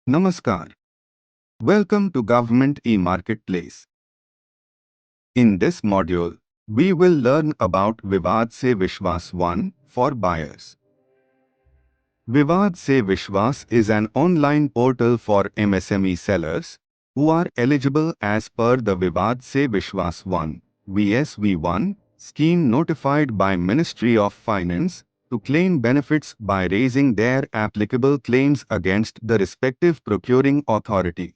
Namaskar. Welcome to Government e-Marketplace. In this module, we will learn about Vivad se Vishwas 1 for buyers. Vivad se Vishwas is an online portal for MSME sellers who are eligible as per the Vivad se Vishwas 1 VSV1 scheme notified by Ministry of Finance to claim benefits by raising their applicable claims against the respective procuring authority.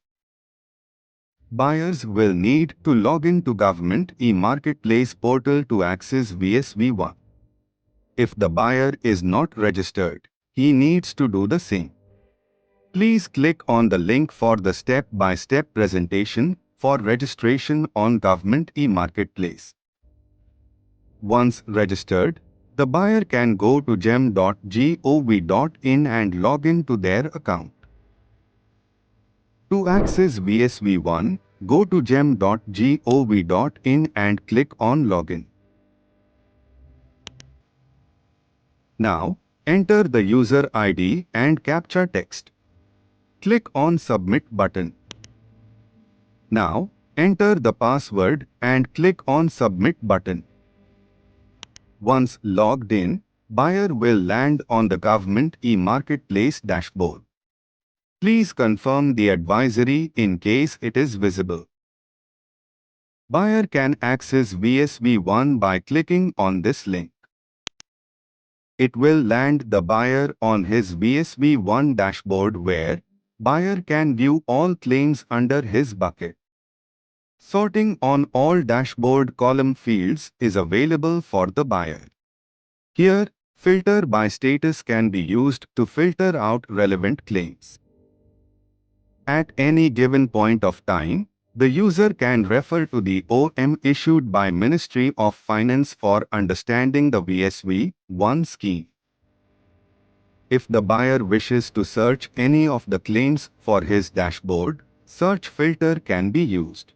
Buyers will need to log in to Government e-Marketplace portal to access VSV1. If the buyer is not registered, he needs to do the same. Please click on the link for the step-by-step presentation for registration on Government e-Marketplace. Once registered, the buyer can go to gem.gov.in and log in to their account. To access VSV1, go to gem.gov.in and click on Login. Now, enter the user ID and CAPTCHA text. Click on Submit button. Now, enter the password and click on Submit button. Once logged in, buyer will land on the Government e-Marketplace dashboard. Please confirm the advisory in case it is visible. Buyer can access VSV1 by clicking on this link. It will land the buyer on his VSV1 dashboard where buyer can view all claims under his bucket. Sorting on all dashboard column fields is available for the buyer. Here, filter by status can be used to filter out relevant claims. At any given point of time, the user can refer to the OM issued by Ministry of Finance for understanding the VSV1 scheme. If the buyer wishes to search any of the claims for his dashboard, search filter can be used.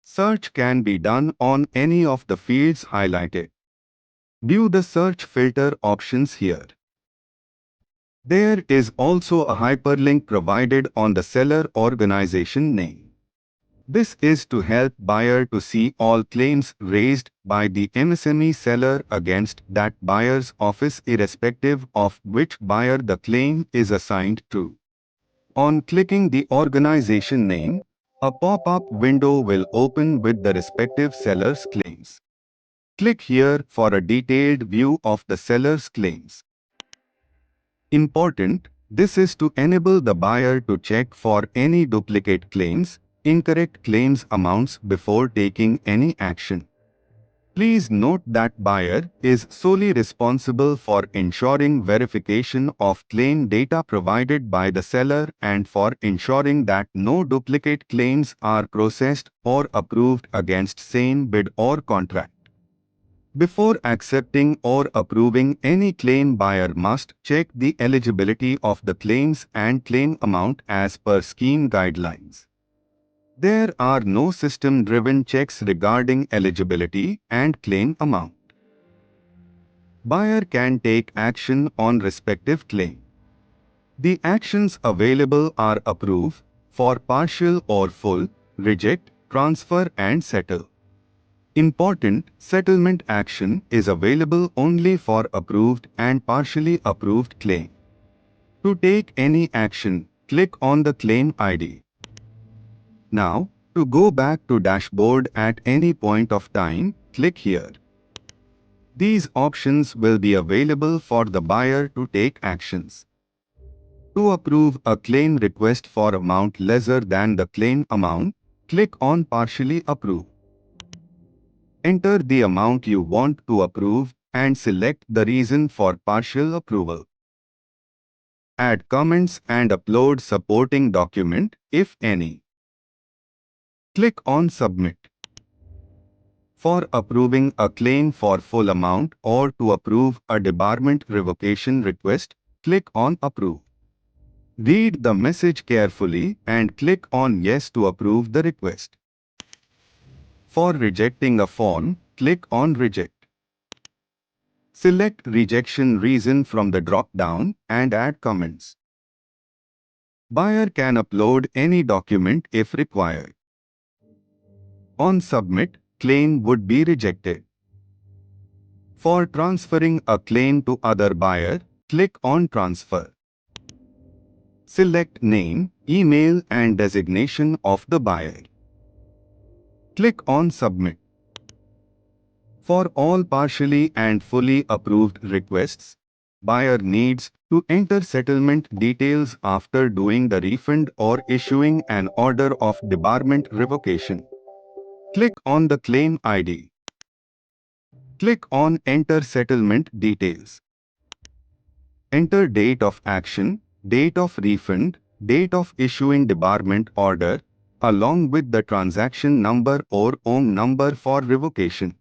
Search can be done on any of the fields highlighted. View the search filter options here. There is also a hyperlink provided on the seller organization name. This is to help buyer to see all claims raised by the MSME seller against that buyer's office irrespective of which buyer the claim is assigned to. On clicking the organization name, a pop-up window will open with the respective seller's claims. Click here for a detailed view of the seller's claims. Important, this is to enable the buyer to check for any duplicate claims, incorrect claims amounts before taking any action. Please note that buyer is solely responsible for ensuring verification of claim data provided by the seller and for ensuring that no duplicate claims are processed or approved against same bid or contract. Before accepting or approving any claim, buyer must check the eligibility of the claims and claim amount as per scheme guidelines. There are no system-driven checks regarding eligibility and claim amount. Buyer can take action on respective claim. The actions available are approve, for partial or full, reject, transfer and settle. Important, settlement action is available only for approved and partially approved claim. To take any action, click on the claim ID. Now, to go back to dashboard at any point of time, click here. These options will be available for the buyer to take actions. To approve a claim request for amount lesser than the claim amount, click on partially approve. Enter the amount you want to approve and select the reason for partial approval. Add comments and upload supporting document, if any. Click on Submit. For approving a claim for full amount or to approve a debarment revocation request, click on Approve. Read the message carefully and click on Yes to approve the request. For rejecting a form, click on Reject. Select Rejection Reason from the drop-down and add comments. Buyer can upload any document if required. On Submit, claim would be rejected. For transferring a claim to other buyer, click on Transfer. Select name, email and designation of the buyer. Click on Submit. For all partially and fully approved requests, buyer needs to enter settlement details after doing the refund or issuing an order of debarment revocation. Click on the claim ID. Click on Enter Settlement Details. Enter date of action, date of refund, date of issuing debarment order, along with the transaction number or OM number for revocation.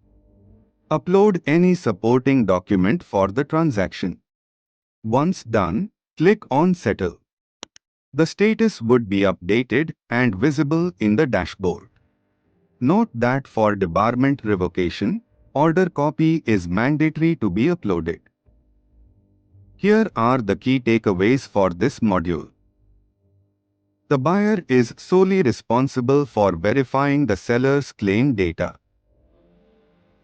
Upload any supporting document for the transaction. Once done, click on Settle. The status would be updated and visible in the dashboard. Note that for debarment revocation, order copy is mandatory to be uploaded. Here are the key takeaways for this module. The buyer is solely responsible for verifying the seller's claim data.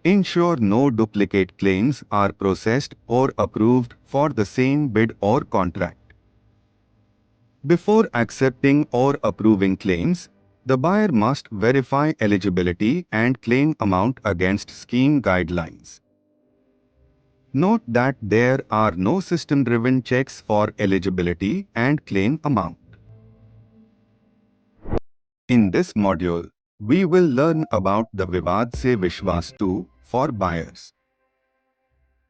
Ensure no duplicate claims are processed or approved for the same bid or contract. Before accepting or approving claims, the buyer must verify eligibility and claim amount against scheme guidelines. Note that there are no system-driven checks for eligibility and claim amount. In this module, we will learn about the Vivad se Vidwas tool for buyers.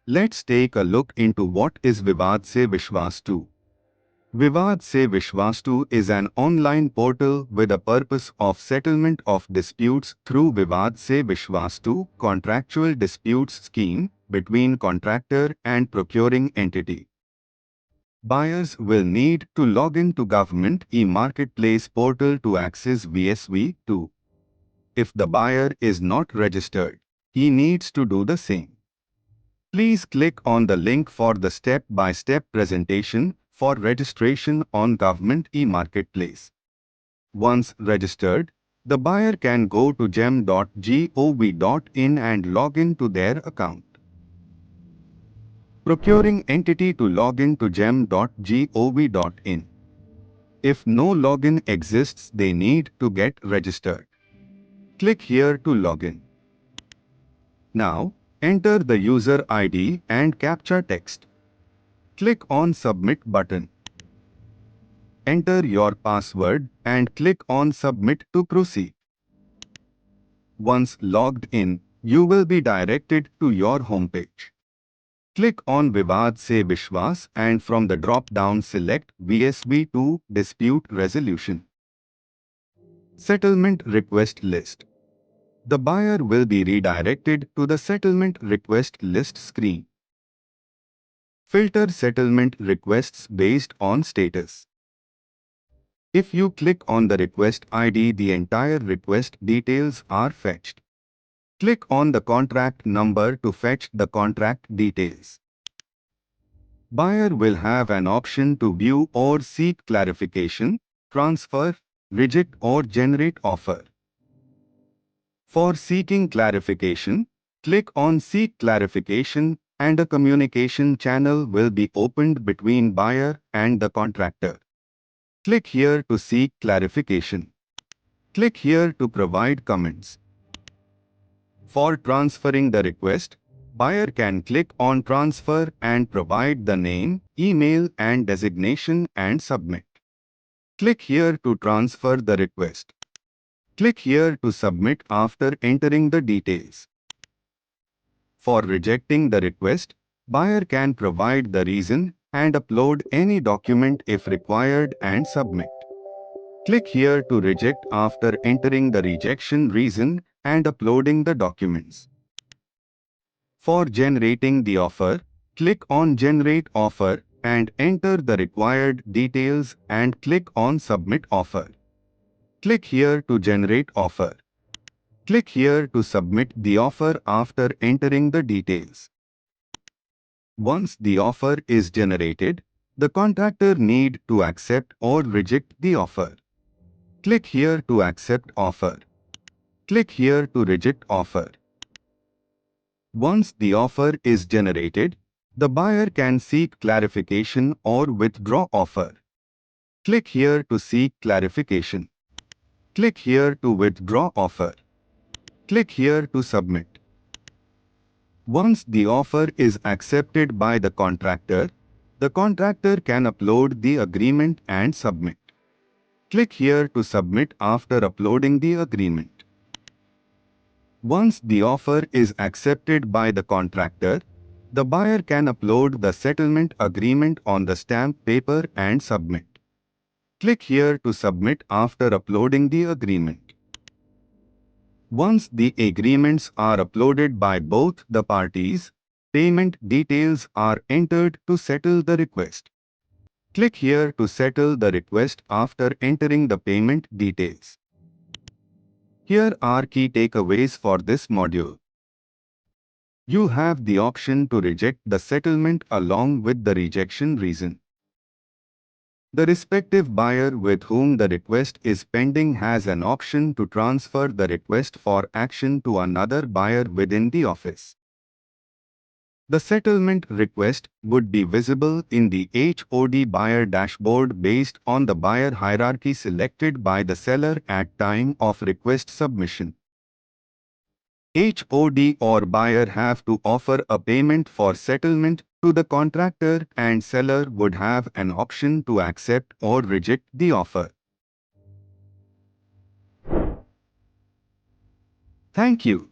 Let's take a look into what is Vivad se Vidwas tool. Vivad se Vidwas is an online portal with a purpose of settlement of disputes through Vivad se Vidwas contractual disputes scheme between contractor and procuring entity. Buyers will need to log in to Government e-Marketplace portal to access VSV2. If the buyer is not registered, he needs to do the same. Please click on the link for the step-by-step presentation for registration on Government e-Marketplace. Once registered, the buyer can go to gem.gov.in and log in to their account. Procuring entity to log in to gem.gov.in. If no login exists, they need to get registered. Click here to login. Now, enter the user ID and CAPTCHA text. Click on Submit button. Enter your password and click on Submit to proceed. Once logged in, you will be directed to your homepage. Click on Vivad se Vidwas and from the drop-down select VSV2 Dispute Resolution. Settlement Request List. The buyer will be redirected to the Settlement Request List screen. Filter settlement requests based on status. If you click on the request ID, the entire request details are fetched. Click on the contract number to fetch the contract details. Buyer will have an option to view or seek clarification, transfer, reject or generate offer. For seeking clarification, click on Seek Clarification and a communication channel will be opened between buyer and the contractor. Click here to seek clarification. Click here to provide comments. For transferring the request, buyer can click on Transfer and provide the name, email and designation and submit. Click here to transfer the request. Click here to submit after entering the details. For rejecting the request, buyer can provide the reason and upload any document if required and submit. Click here to reject after entering the rejection reason and uploading the documents. For generating the offer, click on Generate Offer and enter the required details and click on Submit Offer. Click here to generate offer. Click here to submit the offer after entering the details. Once the offer is generated, the contractor need to accept or reject the offer. Click here to accept offer. Click here to reject offer. Once the offer is generated, the buyer can seek clarification or withdraw offer. Click here to seek clarification. Click here to withdraw offer. Click here to submit. Once the offer is accepted by the contractor can upload the agreement and submit. Click here to submit after uploading the agreement. Once the offer is accepted by the contractor, the buyer can upload the settlement agreement on the stamp paper and submit. Click here to submit after uploading the agreement. Once the agreements are uploaded by both the parties, payment details are entered to settle the request. Click here to settle the request after entering the payment details. Here are key takeaways for this module. You have the option to reject the settlement along with the rejection reason. The respective buyer with whom the request is pending has an option to transfer the request for action to another buyer within the office. The settlement request would be visible in the HOD buyer dashboard based on the buyer hierarchy selected by the seller at time of request submission. HOD or buyer have to offer a payment for settlement to the contractor and seller would have an option to accept or reject the offer. Thank you.